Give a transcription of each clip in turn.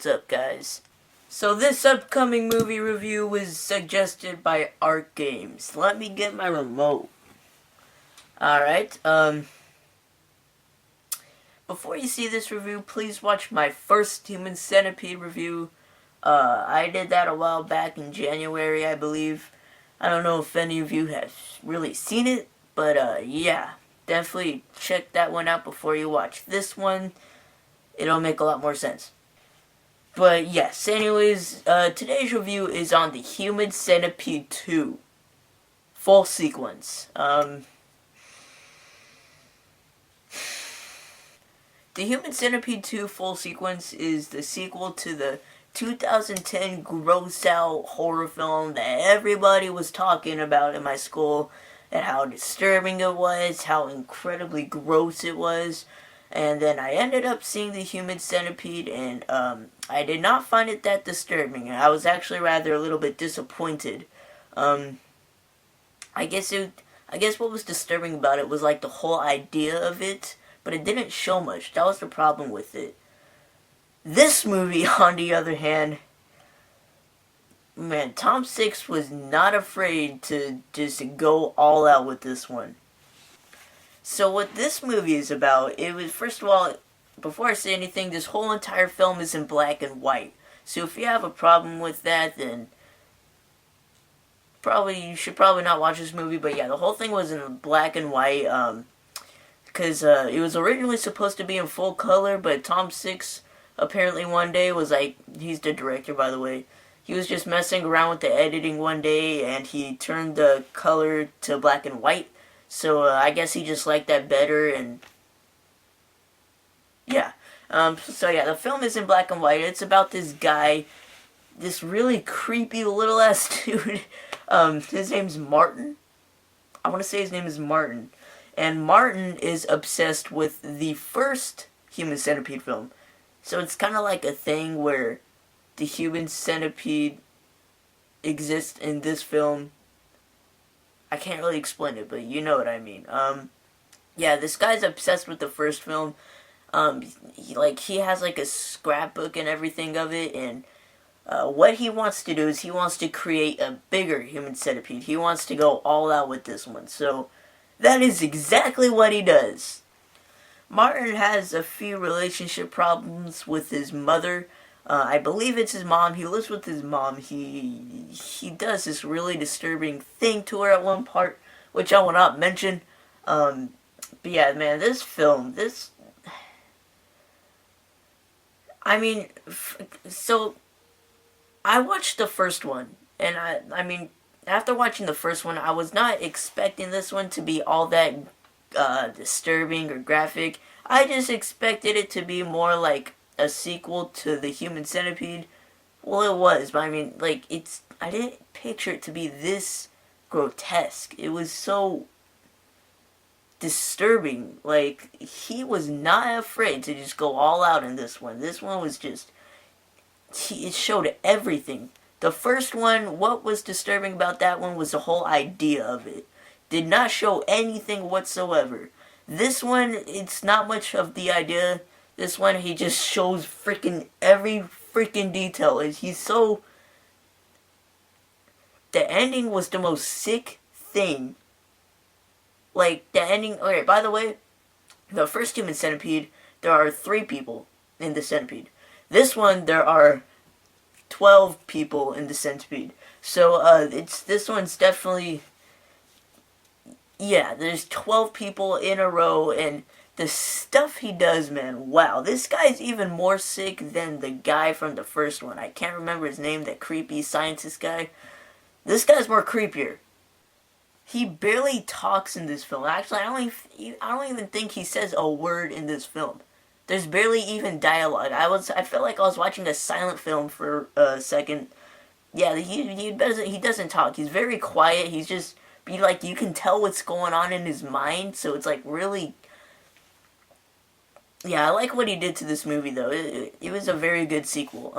what's up, guys? So this upcoming movie review was suggested by Art Games. Let me get my remote. Alright, before you see this review, please watch my first Human Centipede review. I did that a while back in January, I believe. I don't know if any of you have really seen it, but yeah, definitely check that one out before you watch this one. It'll make a lot more sense. But yes, anyways, today's review is on the Human Centipede 2 full sequence. The Human Centipede 2 full sequence is the sequel to the 2010 gross out horror film that everybody was talking about in my school, and how disturbing it was, how incredibly gross it was. And then I ended up seeing the Human Centipede, and I did not find it that disturbing. I was actually rather a little bit disappointed. I guess what was disturbing about it was like the whole idea of it, but it didn't show much. That was the problem with it. This movie, on the other hand, man, Tom Six was not afraid to just go all out with this one. So what this movie is about, it was, first of all, before I say anything, this whole entire film is in black and white. So if you have a problem with that, then you should probably not watch this movie. But yeah, the whole thing was in black and white, because it was originally supposed to be in full color, but Tom Six apparently one day was like, he's the director, by the way, he was just messing around with the editing one day, and he turned the color to black and white. So I guess he just liked that better, and yeah. So yeah, the film is in black and white. It's about this guy, this really creepy little ass dude. His name's Martin. I want to say his name is Martin. And Martin is obsessed with the first Human Centipede film. So it's kind of like a thing where the Human Centipede exists in this film. I can't really explain it, but you know what I mean. Yeah, this guy's obsessed with the first film. He has like a scrapbook and everything of it, and what he wants to do is he wants to create a bigger Human Centipede. He wants to go all out with this one. So that is exactly what he does. Martin has a few relationship problems with his mother. I believe it's his mom. He lives with his mom. He does this really disturbing thing to her at one part, which I will not mention. But yeah, man, this film, so I watched the first one, and I mean, after watching the first one, I was not expecting this one to be all that disturbing or graphic. I just expected it to be more like a sequel to the Human Centipede. Well, it was, but I mean, like, I didn't picture it to be this grotesque. It was so disturbing. Like, he was not afraid to just go all out in this one. This one was just, it showed everything. The first one, what was disturbing about that one was the whole idea of it. Did not show anything whatsoever. This one, it's not much of the idea. This one, he just shows every freaking detail. He's so... The ending was the most sick thing. Like, the ending... Okay, by the way, the first Human Centipede, there are 3 people in the Centipede. This one, there are 12 people in the Centipede. So, this one's definitely... Yeah, there's 12 people in a row, and the stuff he does, man, wow. This guy's even more sick than the guy from the first one. I can't remember his name, that creepy scientist guy. This guy's more creepier. He barely talks in this film. Actually, I don't even think he says a word in this film. There's barely even dialogue. I felt like I was watching a silent film for a second. Yeah, he doesn't talk. He's very quiet. He's just, you can tell what's going on in his mind, so it's like really... Yeah, I like what he did to this movie, though. It was a very good sequel.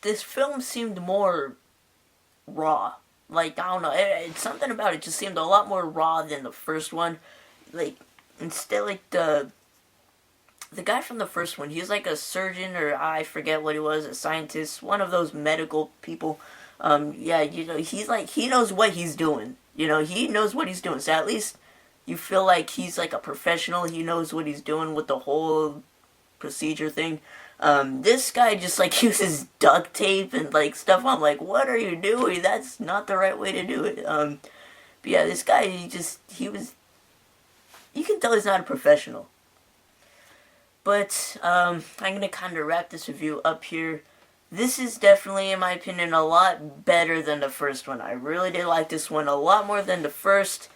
This film seemed more raw. Like, I don't know, it's something about it just seemed a lot more raw than the first one. Like, instead, like, the guy from the first one, he was like a surgeon, or I forget what he was, a scientist, one of those medical people. Yeah, he's like, he knows what he's doing. He knows what he's doing. So at least you feel like he's like a professional. He knows what he's doing with the whole procedure thing. This guy just like uses duct tape and like stuff. I'm like, what are you doing? That's not the right way to do it. But yeah, this guy, you can tell he's not a professional. But, I'm gonna kind of wrap this review up here. This is definitely, in my opinion, a lot better than the first one. I really did like this one a lot more than the first.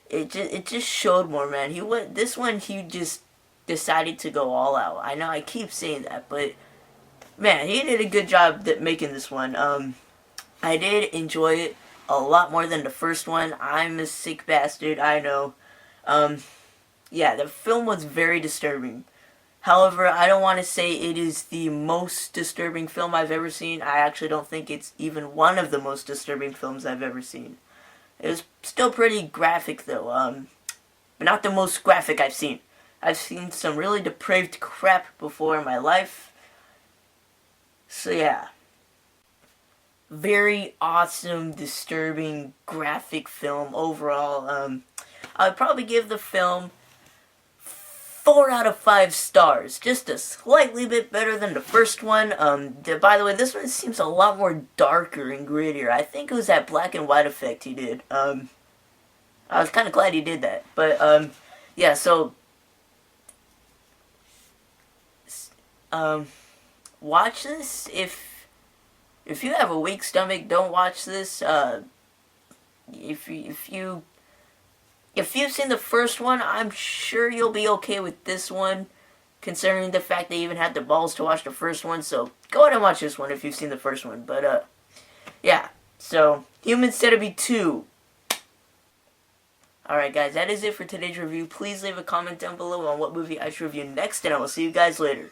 It just showed more, man. This one, he just decided to go all out. I know I keep saying that, but man, he did a good job making this one. I did enjoy it a lot more than the first one. I'm a sick bastard, I know. Yeah, the film was very disturbing. However, I don't want to say it is the most disturbing film I've ever seen. I actually don't think it's even one of the most disturbing films I've ever seen. It was still pretty graphic, though. But not the most graphic I've seen. I've seen some really depraved crap before in my life. So yeah. Very awesome, disturbing, graphic film overall. I would probably give the film 4 out of 5 stars. Just a slightly bit better than the first one. By the way, this one seems a lot more darker and grittier. I think it was that black and white effect he did. I was kind of glad he did that. But, yeah, so watch this. If you have a weak stomach, don't watch this. If you've seen the first one, I'm sure you'll be okay with this one, considering the fact they even had the balls to watch the first one. So go ahead and watch this one if you've seen the first one. But yeah. So Human Centipede 2. Alright guys, that is it for today's review. Please leave a comment down below on what movie I should review next, and I will see you guys later.